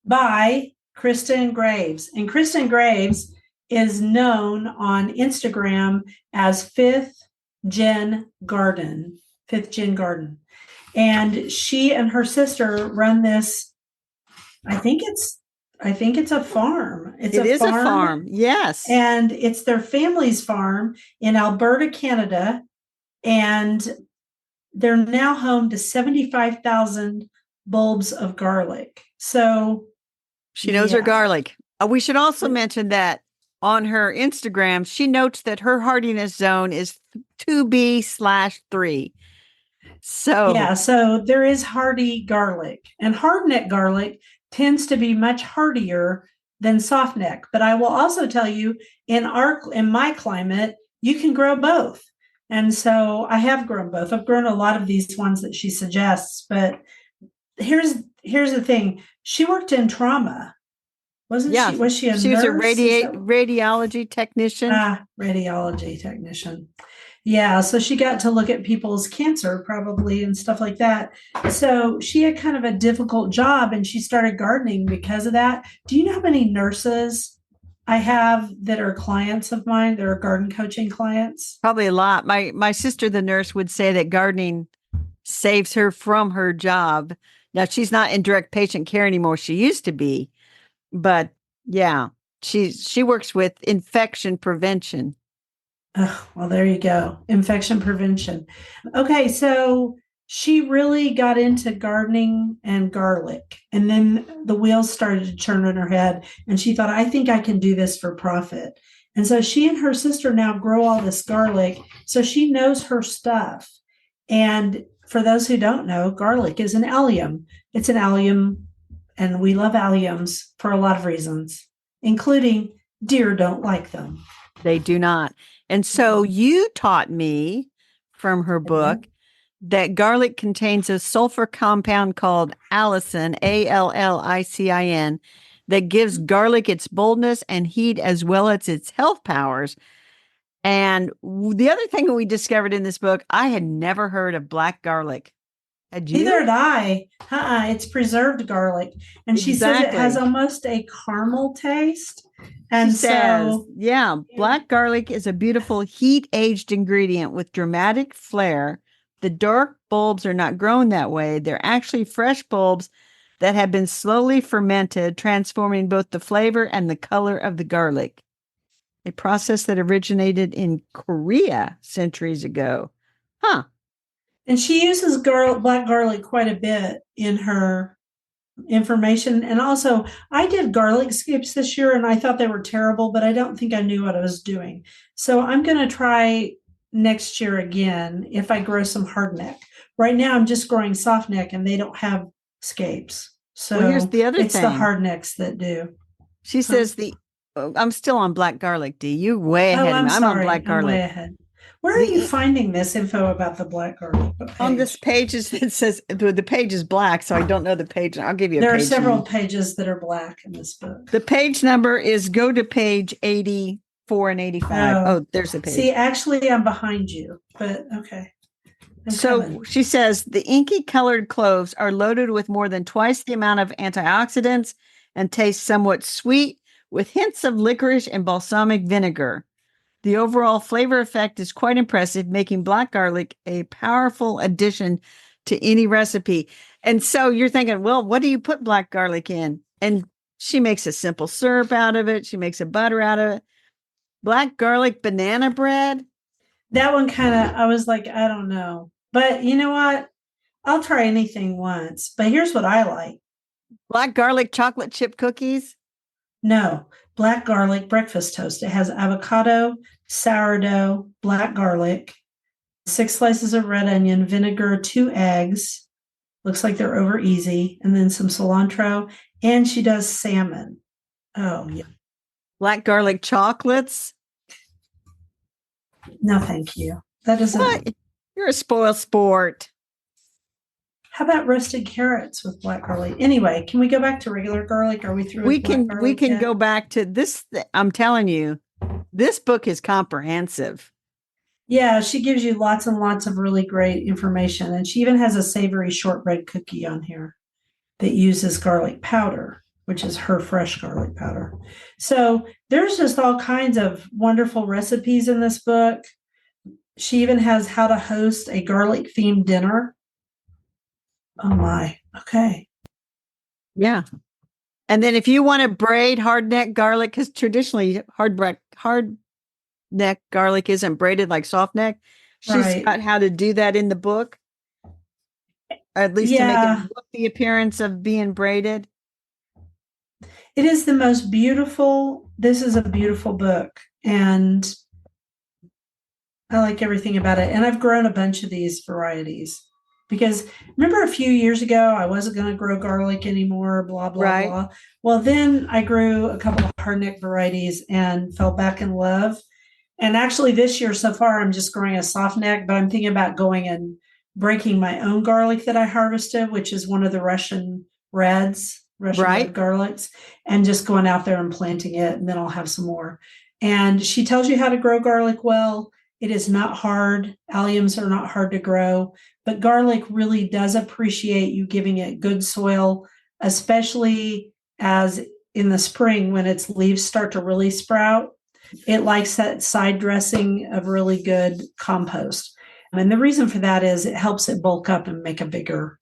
By Kristen Graves. And Kristen Graves is known on Instagram as Fifth Gen Garden. And she and her sister run this, I think it's I think it's a farm. It's It a is a farm farm. Yes. and it's their family's farm in Alberta, Canada. And they're now home to 75,000 bulbs of garlic. So, She knows her yeah. garlic. We should also mention that on her Instagram, she notes that her hardiness zone is 2B/3. So Yeah, so there is hardy garlic, and hardneck garlic tends to be much hardier than softneck. But I will also tell you, in my climate, you can grow both. And so I have grown both. I've grown a lot of these ones that she suggests, but here's the thing. She worked in trauma, wasn't yeah, she? Was she a she was a nurse? Is that radiology technician. radiology technician? Yeah, so she got to look at people's cancer probably and stuff like that. So she had kind of a difficult job and she started gardening because of that. Do you know how many nurses I have that are clients of mine? That are garden coaching clients? Probably a lot. My sister, the nurse, would say that gardening saves her from her job. Now she's not in direct patient care anymore. She used to be, but yeah, she works with infection prevention. Oh, well, there you go. Infection prevention. Okay, so she really got into gardening and garlic. And then the wheels started to turn in her head. And she thought, I think I can do this for profit. And so she and her sister now grow all this garlic. So she knows her stuff. And for those who don't know, garlic is an allium. It's an allium, and we love alliums for a lot of reasons, including deer don't like them. They do not. And so you taught me from her book that garlic contains a sulfur compound called allicin, ALLICIN, that gives garlic its boldness and heat as well as its health powers. And the other thing that we discovered in this book, I had never heard of black garlic. Had Neither you? did I. It's preserved garlic. And she says it has Exactly. almost a caramel taste. She And says, so, yeah, black garlic is a beautiful heat aged ingredient with dramatic flair. The dark bulbs are not grown that way. They're actually fresh bulbs that have been slowly fermented, transforming both the flavor and the color of the garlic. A process that originated in Korea centuries ago. Huh. and she uses black garlic quite a bit in her information. And also, I did garlic skips this year and I thought they were terrible, but I don't think I knew what I was doing. So I'm going to try next year again if I grow some hardneck. Right now, I'm just growing softneck and they don't have scapes. Well, here's So the other it's the thing. hardnecks that do. She Huh? says I'm still on black garlic, D. You way Oh, ahead of I'm me. I'm on sorry. black I'm way garlic. ahead. Where are you The finding this info about the black garlic? What On this page? page it says the page is black, so I don't know the page. I'll give you a There are page several name. pages that are black in this book. The page number is go to page 84 and 85. Oh, Oh, there's the see, page. actually, I'm behind you, but okay. I'm So coming. she says the inky colored cloves are loaded with more than twice the amount of antioxidants and taste somewhat sweet with hints of licorice and balsamic vinegar. The overall flavor effect is quite impressive, making black garlic a powerful addition to any recipe. And so you're thinking, well, what do you put black garlic in? And she makes a simple syrup out of it. She makes a butter out of it. Black garlic banana bread, That one kind of, I was like, I don't know. But you know what? I'll try anything once. But here's what I like. black garlic chocolate chip cookies. No, black garlic breakfast toast. It has avocado, sourdough, black garlic, 6 slices of red onion, vinegar, 2 eggs, Looks like they're over easy. And then some cilantro. And she does salmon. Oh, yeah. Black garlic chocolates. No, thank you. That doesn't. What? You're a spoiled sport. How about roasted carrots with black garlic? Anyway, can we go back to regular garlic? Are we through with black garlic? We can yet? go back to this. I'm telling you, this book is comprehensive. Yeah, she gives you lots and lots of really great information. And she even has a savory shortbread cookie on here that uses garlic powder, which is her fresh garlic powder. So there's just all kinds of wonderful recipes in this book. She even has how to host a garlic themed dinner. Oh my. Okay. Yeah. And then if you want to braid hard neck garlic, because traditionally hard neck garlic isn't braided like soft neck. She's got how to do that in the book. Or at least to make it look the appearance of being braided. It is the most beautiful. This is a beautiful book. And I like everything about it. And I've grown a bunch of these varieties because remember a few years ago, I wasn't going to grow garlic anymore, blah, blah, blah. Well, then I grew a couple of hardneck varieties and fell back in love. And actually this year so far, I'm just growing a soft neck, but I'm thinking about going and breaking my own garlic that I harvested, which is one of the Russian red garlics, and just going out there and planting it. And then I'll have some more. And she tells you how to grow garlic well. It is not hard. Alliums are not hard to grow, but garlic really does appreciate you giving it good soil, especially as in the spring when its leaves start to really sprout. It likes that side dressing of really good compost. And the reason for that is it helps it bulk up and make a bigger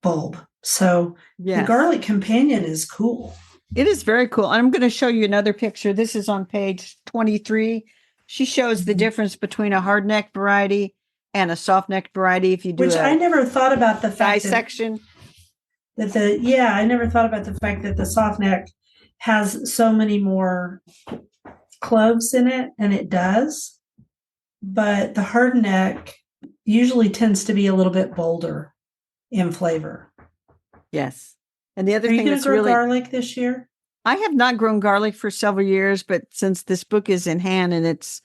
bulb. So the garlic companion is cool. It is very cool. I'm going to show you another picture. This is on page 23. She shows the difference between a hard neck variety and a soft neck variety. If you do, which I never thought about the fact dissection. I never thought about the fact that the soft neck has so many more cloves in it, and it does. But the hard neck usually tends to be a little bit bolder in flavor. Yes. And the other thing that's really garlic this year? I have not grown garlic for several years, but since this book is in hand and it's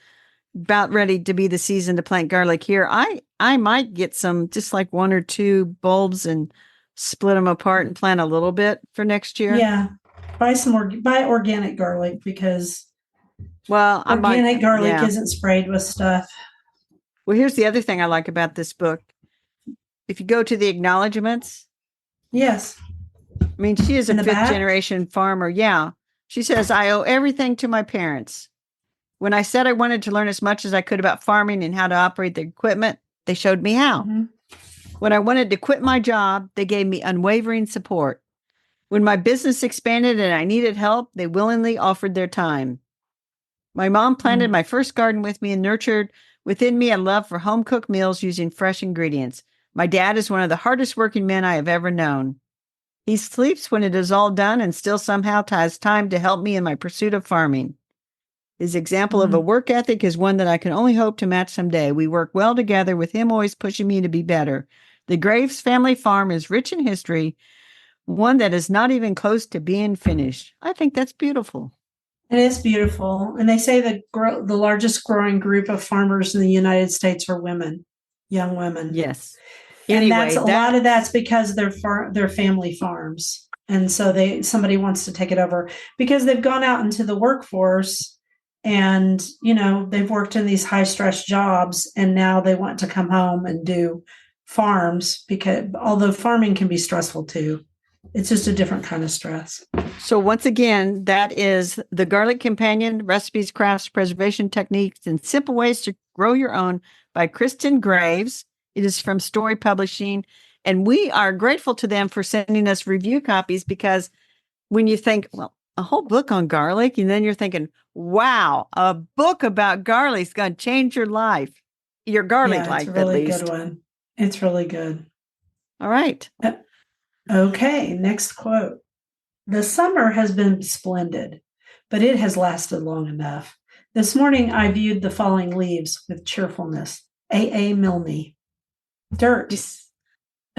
about ready to be the season to plant garlic here, I might get some, just like 1 or 2 bulbs and split them apart and plant a little bit for next year. Yeah. Buy organic garlic because organic garlic isn't sprayed with stuff. Well, here's the other thing I like about this book. If you go to the acknowledgments. Yes. I mean, she is a 5th generation farmer. Yeah. She says, I owe everything to my parents. When I said I wanted to learn as much as I could about farming and how to operate the equipment, they showed me how. Mm-hmm. When I wanted to quit my job, they gave me unwavering support. When my business expanded and I needed help, they willingly offered their time. My mom planted my first garden with me and nurtured within me a love for home-cooked meals using fresh ingredients. My dad is one of the hardest working men I have ever known. He sleeps when it is all done and still somehow has time to help me in my pursuit of farming. His example of a work ethic is one that I can only hope to match someday. We work well together, with him always pushing me to be better. The Graves family farm is rich in history, one that is not even close to being finished. I think that's beautiful. It is beautiful. And they say the largest growing group of farmers in the United States are women, young women. Yes. And anyway, a lot of that's because they're family farms. And so somebody wants to take it over because they've gone out into the workforce and, they've worked in these high stress jobs and now they want to come home and do farms because although farming can be stressful too, it's just a different kind of stress. So once again, that is The Garlic Companion, Recipes, Crafts, Preservation Techniques, and Simple Ways to Grow Your Own by Kristen Graves. It is from Story Publishing, and we are grateful to them for sending us review copies because when you think, well, a whole book on garlic, and then you're thinking, wow, a book about garlic is going to change your life, your garlic life, at least. It's a really good one. It's really good. All right. Okay, next quote. The summer has been splendid, but it has lasted long enough. This morning I viewed the falling leaves with cheerfulness. A. Milne. Dirt.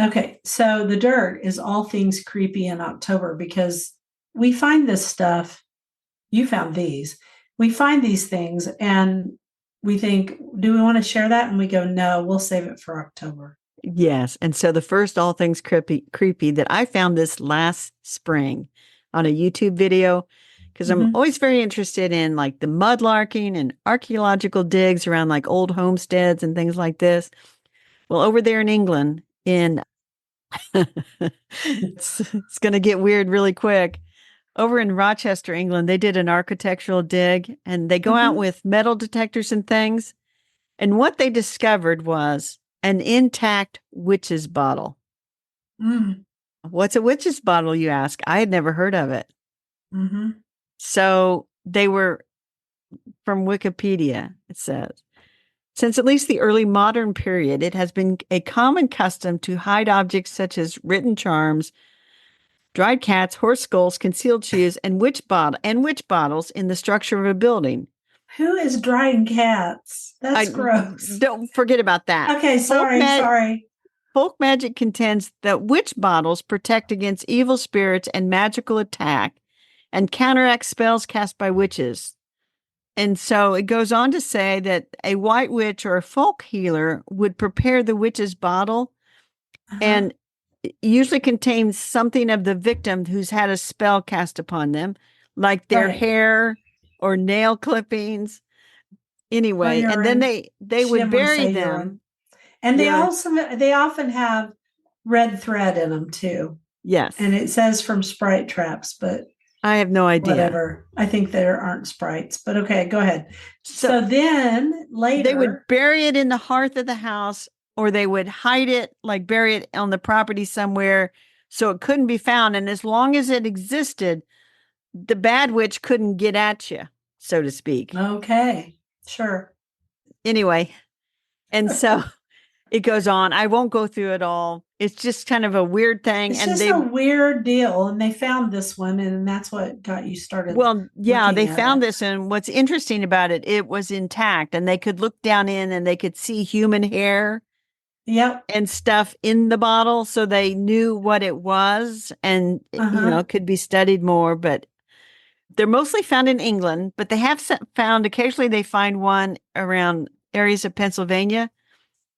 Okay, so the dirt is all things creepy in October because we find this stuff. You found these. We find these things and we think, do we want to share that? And we go, no, we'll save it for October. Yes. And so the first all things creepy that I found this last spring on a YouTube video, because I'm Mm-hmm. always very interested in like the mudlarking and archaeological digs around like old homesteads and things like this. Well, over there in England, in it's going to get weird really quick. Over in Rochester, England, they did an architectural dig and they go out Mm-hmm. with metal detectors and things. And what they discovered was an intact witch's bottle. Mm-hmm. What's a witch's bottle, you ask? I had never heard of it. Mm-hmm. So they were from Wikipedia, it says. Since at least the early modern period, it has been a common custom to hide objects such as written charms, dried cats, horse skulls, concealed shoes, and witch bottles in the structure of a building. Who is drying cats? I That's gross. don't forget about that. Okay, sorry. Folk magic contends that witch bottles protect against evil spirits and magical attack and counteract spells cast by witches. And so it goes on to say that a white witch or a folk healer would prepare the witch's bottle Uh-huh. and it usually contains something of the victim who's had a spell cast upon them, like their Right. hair or nail clippings. Or Anyway, and then urine. they She would didn't want to bury say them. urine. And Yeah. they often have red thread in them too. And Yes. it says from Sprite traps, but I have no idea. whatever. I think there aren't sprites, but okay, go ahead. So So then they would later, bury it in the hearth of the house or they would hide it, like bury it on the property somewhere so it couldn't be found. And as long as it existed, the bad witch couldn't get at you, so to speak. okay, sure. Anyway, and so it goes on. I won't go through it all. It's just kind of a weird thing. It's And just they, a weird deal. And they found this one, and that's what got you started well, yeah, looking they at it. found this. And what's interesting about it, it was intact and they could look down in and they could see human hair Yep. and stuff in the bottle. So they knew what it was and, Uh-huh. it could be studied more. But they're mostly found in England, but they have found occasionally they find one around areas of Pennsylvania.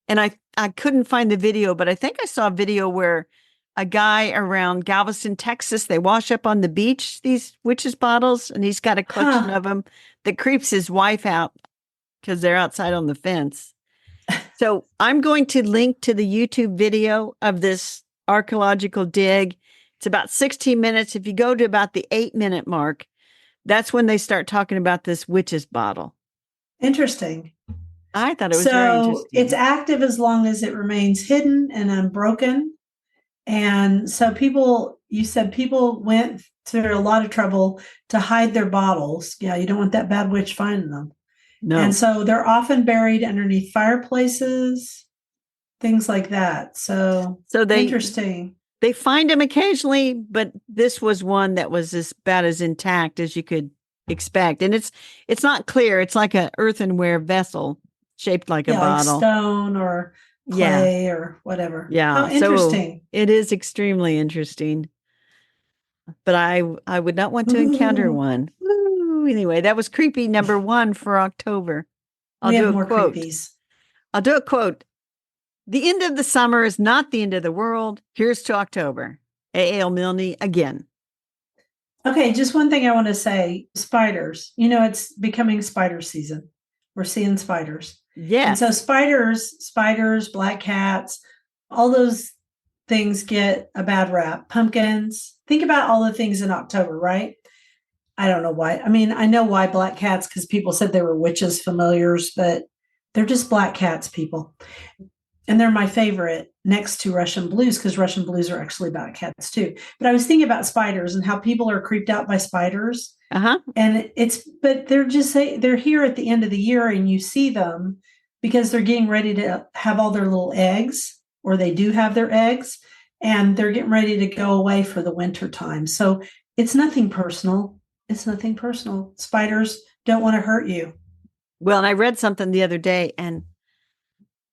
And I couldn't find the video, but I think I saw a video where a guy around Galveston, Texas, they wash up on the beach, these witches bottles, and he's got a collection Huh. of them that creeps his wife out because they're outside on the fence. So I'm going to link to the YouTube video of this archaeological dig. It's about 16 minutes. If you go to about the 8-minute mark, that's when they start talking about this witch's bottle. Interesting. I thought it was very So it's interesting. active as long as it remains hidden and unbroken. And so you said people went through a lot of trouble to hide their bottles. Yeah, you don't want that bad witch finding them. And No. so they're often buried underneath fireplaces, things like that. So So interesting. they find them occasionally, but this was one that was as bad as intact as you could expect. And it's not clear. It's like an earthenware vessel shaped like a Yeah, like bottle. stone or Yeah. clay or whatever. Yeah. How So interesting. it is extremely interesting. But I would not want to encounter Ooh, one. Woo. Anyway, that was creepy number 1 for October. I'll we do have a more quote. creepies. I'll do a quote. The end of the summer is not the end of the world. Here's to October. A.L. Milne again. Okay, just one thing I want to say spiders. It's becoming spider season. We're seeing spiders. And so Yes. spiders, black cats, all those things get a bad rap. Pumpkins. Think about all the things in October, right? I don't know why. I mean, I know why black cats because people said they were witches, familiars, but they're just black cats, people. And they're my favorite next to Russian blues because Russian blues are actually about cats too. But I was thinking about spiders and how people are creeped out by spiders. Uh-huh. And but they're here at the end of the year and you see them because they're getting ready to have all their little eggs, or they do have their eggs, and they're getting ready to go away for the winter time. So it's nothing personal. It's nothing personal. Spiders don't want to hurt you. Well, and I read something the other day, and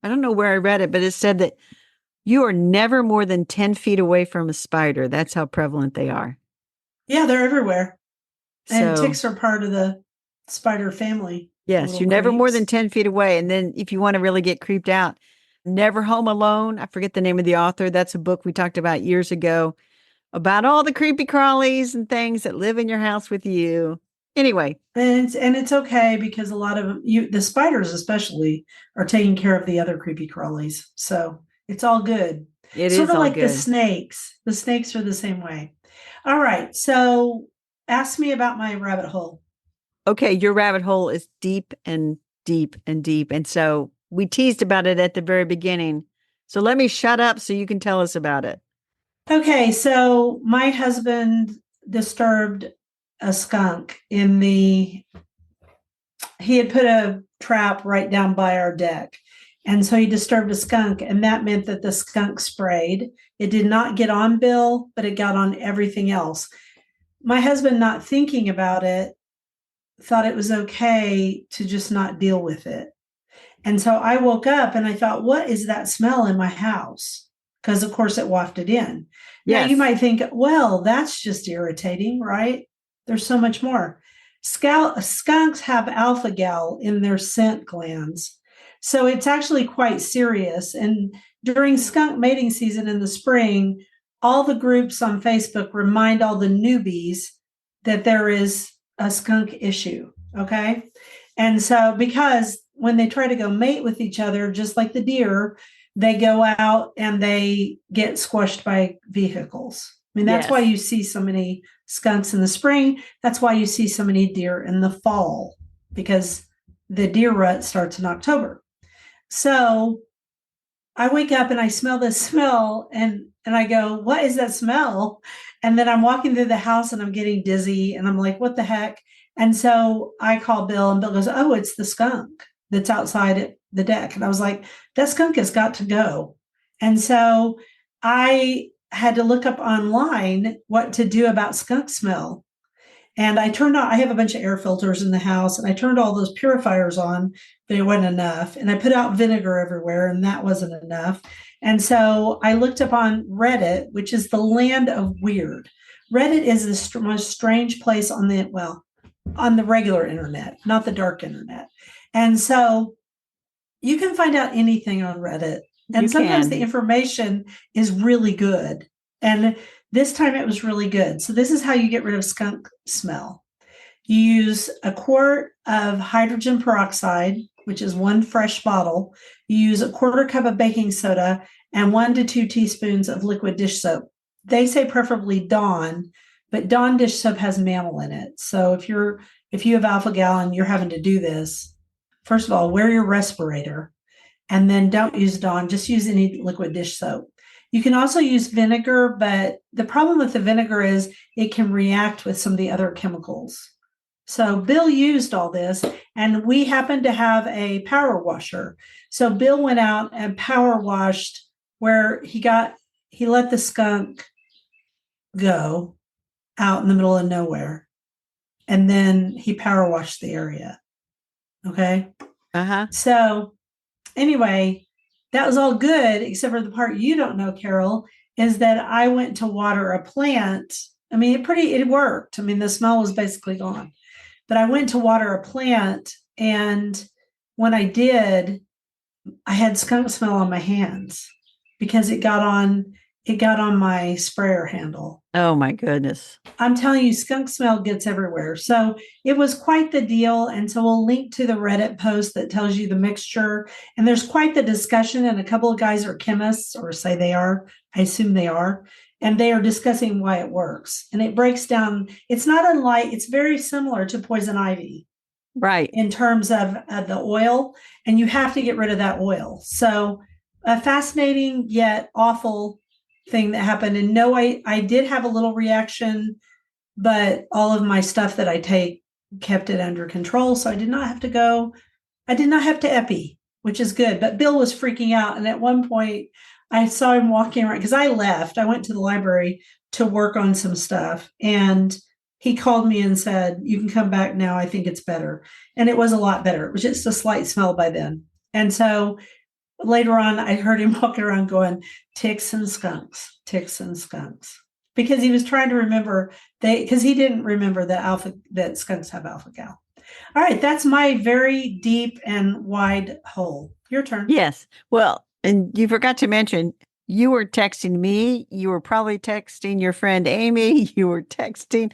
I don't know where I read it, but it said that You are never more than 10 feet away from a spider. That's how prevalent they are. Yeah, they're everywhere. And So, ticks are part of the spider family, the yes, little you're never more than creeps. 10 feet away. And then if you want to really get creeped out, Never Home Alone. I forget the name of the author. That's a book we talked about years ago about all the creepy crawlies and things that live in your house with you. Anyway, And it's okay because a lot of the spiders especially are taking care of the other creepy crawlies. So it's all good. it Sort is of all like the good. snakes. The snakes are the same way. All right. So ask me about my rabbit hole. Okay, your rabbit hole is deep and deep and deep. And so we teased about it at the very beginning. So let me shut up so you can tell us about it. Okay, so my husband disturbed a skunk in the he had put a trap right down by our deck. And so he disturbed a skunk, and that meant that the skunk sprayed. It did not get on Bill, but it got on everything else. My husband, not thinking about it, thought it was okay to just not deal with it. And so I woke up and I thought, what is that smell in my house? Because, of course, it wafted in. Now, you Yes. might think, well, that's just irritating, right? There's so much more. Skunks have alpha gal in their scent glands. So it's actually quite serious. And during skunk mating season in the spring, all the groups on Facebook remind all the newbies that there is a skunk issue. Okay. And so, because when they try to go mate with each other, just like the deer, they go out and they get squashed by vehicles. I mean, that's why Yes. you see so many skunks in the spring. That's why you see so many deer in the fall, because the deer rut starts in October. So I wake up and I smell this smell and I go, what is that smell? And then I'm walking through the house and I'm getting dizzy and I'm like, what the heck? And so I call Bill and Bill goes, oh, it's the skunk that's outside at the deck. And I was like, that skunk has got to go. And so I had to look up online what to do about skunk smell. And I have a bunch of air filters in the house, and I turned all those purifiers on, but it wasn't enough. And I put out vinegar everywhere, and that wasn't enough. And so I looked up on Reddit, which is the land of weird. Reddit is the most strange place on the regular internet, not the dark internet. And so you can find out anything on Reddit. You And sometimes the can. information is really good. And this time it was really good. So this is how you get rid of skunk smell. You use a quart of hydrogen peroxide, which is one fresh bottle. You use a quarter cup of baking soda and 1 to 2 teaspoons of liquid dish soap. They say preferably Dawn, but Dawn dish soap has mammal in it. So if you have alpha gal and you're having to do this, first of all, wear your respirator, and then don't use Dawn, just use any liquid dish soap. You can also use vinegar, but the problem with the vinegar is it can react with some of the other chemicals. So Bill used all this, and we happened to have a power washer. So Bill went out and power washed where he let the skunk go out in the middle of nowhere, and then he power washed the area. Okay. Uh-huh. So anyway, that was all good, except for the part you don't know, Carol, is that I went to water a plant. I mean, it worked. I mean, the smell was basically gone. But I went to water a plant, and when I did, I had skunk smell on my hands because it got on my sprayer handle. Oh my goodness. I'm telling you, skunk smell gets everywhere. So it was quite the deal. And so we'll link to the Reddit post that tells you the mixture. And there's quite the discussion. And a couple of guys are chemists, or say they are. I assume they are. And they are discussing why it works. And it breaks down, it's not unlike, it's very similar to poison ivy Right. in terms of the oil. And you have to get rid of that oil. So a fascinating yet awful thing that happened. And no, I did have a little reaction, but all of my stuff that I take kept it under control. So I did not have to go. I did not have to epi, which is good. But Bill was freaking out. And at one point, I saw him walking around because I left. I went to the library to work on some stuff. And he called me and said, you can come back now. I think it's better. And it was a lot better. It was just a slight smell by then. And so later on, I heard him walking around going, ticks and skunks. Because he was trying to remember because he didn't remember that skunks have alpha gal. All right, that's my very deep and wide hole. Your turn. Yes. Well, and you forgot to mention you were texting me. You were probably texting your friend Amy. You were texting,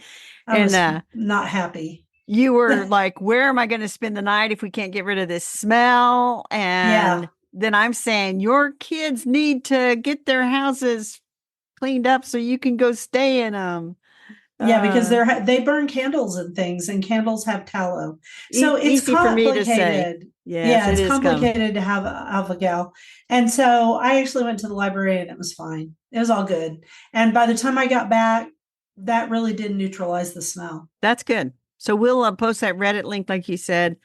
I and was not happy. you were like, "Where am I going to spend the night if we can't get rid of this smell?" Yeah. And then I'm saying your kids need to get their houses cleaned up so you can go stay in them. Yeah, because Uh, they burn candles and things, and candles have tallow. So it's easy for me to say. complicated. Yes, Yeah, it it's is come. complicated to have alpha gal. And so I actually went to the library and it was fine. It was all good. And by the time I got back, that really did neutralize the smell. That's good. So we'll post that Reddit link, like you said.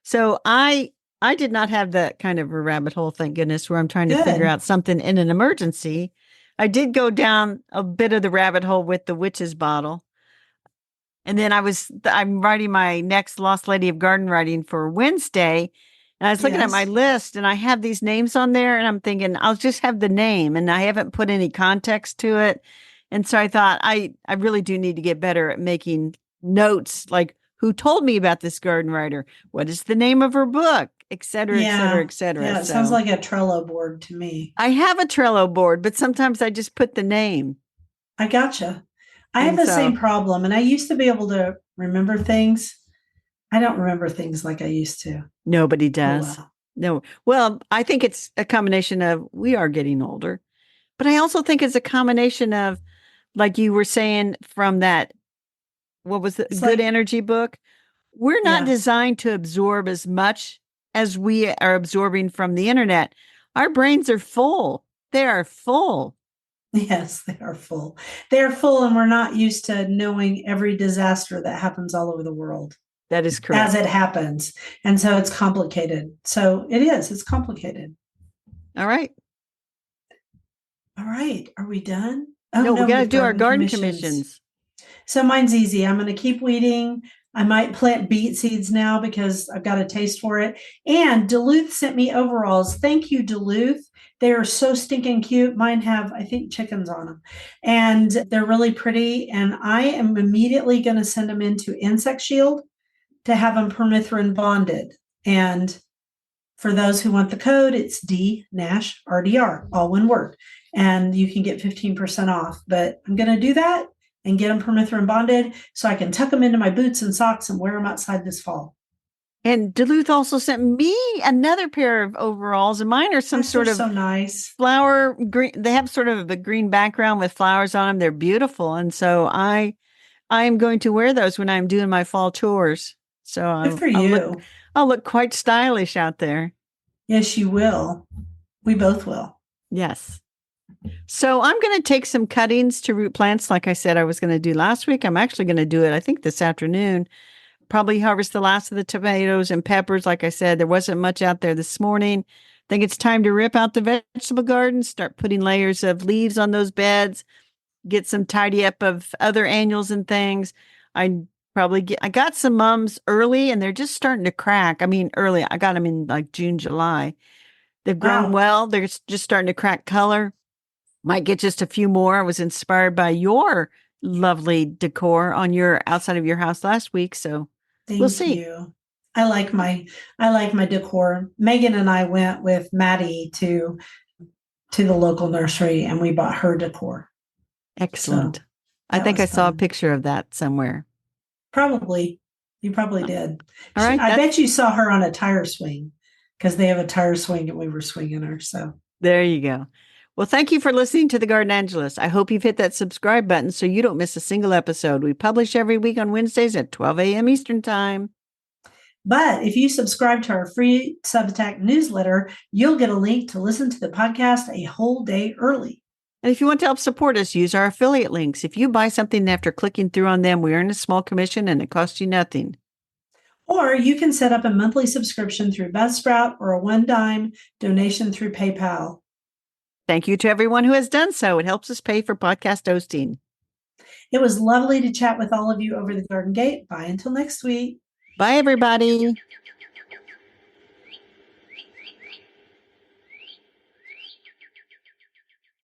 So I did not have that kind of a rabbit hole, thank goodness, where I'm trying to figure Good. out something in an emergency. I did go down a bit of the rabbit hole with the witch's bottle. And then I'm writing my next Lost Lady of Garden writing for Wednesday. And I was looking at my Yes. list and I have these names on there and I'm thinking I'll just have the name and I haven't put any context to it. And so I thought I really do need to get better at making notes like who told me about this garden writer? What is the name of her book? Et cetera, et cetera, Yeah. et cetera. Yeah. It sounds So like a Trello board to me. I have a Trello board, but sometimes I just put the name. I gotcha. I have And the same so problem, and I used to be able to remember things. I don't remember things like I used to. nobody Oh, does. well. No. Well, I think it's a combination of we are getting older, but I also think it's a combination of, like you were saying from that, what was the It's Good like, Energy book? We're not yeah, designed to absorb as much as we are absorbing from the internet. Our brains are full. They are full. yes, they are full. They are full, and we're not used to knowing every disaster that happens all over the world That is as it correct. happens. And so it's complicated. So it's complicated. All right. All right. Are we done? Oh, No, we no, we got to have do our garden garden commissions. commissions. So mine's easy. I'm going to keep weeding. I might plant beet seeds now because I've got a taste for it. And Duluth sent me overalls. Thank you, Duluth. They are so stinking cute. Mine have, I think, chickens on them. And they're really pretty. And I am immediately going to send them into Insect Shield to have them permethrin bonded. And for those who want the code, it's D Nash RDR, all one word. And you can get 15% off. But I'm going to do that and get them permethrin bonded so I can tuck them into my boots and socks and wear them outside this fall. And Duluth also sent me another pair of overalls, and mine are some Gosh, they're sort of so nice. flower green. They have sort of a green background with flowers on them. They're beautiful, and so I am going to wear those when I'm doing my fall chores. So Good for I'll look you. I'll look quite stylish out there. Yes, you will. We both will. Yes. So I'm going to take some cuttings to root plants, like I said I was going to do last week. I'm actually going to do it, I think, this afternoon. Probably harvest the last of the tomatoes and peppers. Like I said, there wasn't much out there this morning. I think it's time to rip out the vegetable garden, start putting layers of leaves on those beds, get some tidy up of other annuals and things. I got some mums early and they're just starting to crack. I mean, early. I got them in like June, July. They've grown Wow. well. They're just starting to crack color. Might get just a few more. I was inspired by your lovely decor on your outside of your house last week, so we'll Thank see. you. I like my decor. Megan and I went with Maddie to the local nursery and we bought her decor. So Excellent. I that think I was saw a fun. picture of that somewhere. Probably. You probably did. All right, I that's bet you saw her on a tire swing because they have a tire swing and we were swinging her. So there you go. Well, thank you for listening to The Garden Angelist. I hope you've hit that subscribe button so you don't miss a single episode. We publish every week on Wednesdays at 12 a.m. Eastern Time. but if you subscribe to our free Substack newsletter, you'll get a link to listen to the podcast a whole day early. And if you want to help support us, use our affiliate links. If you buy something after clicking through on them, we earn a small commission and it costs you nothing. Or you can set up a monthly subscription through Buzzsprout or a one-time donation through PayPal. Thank you to everyone who has done so. It helps us pay for podcast hosting. It was lovely to chat with all of you over the Garden Gate. Bye until next week. Bye, everybody.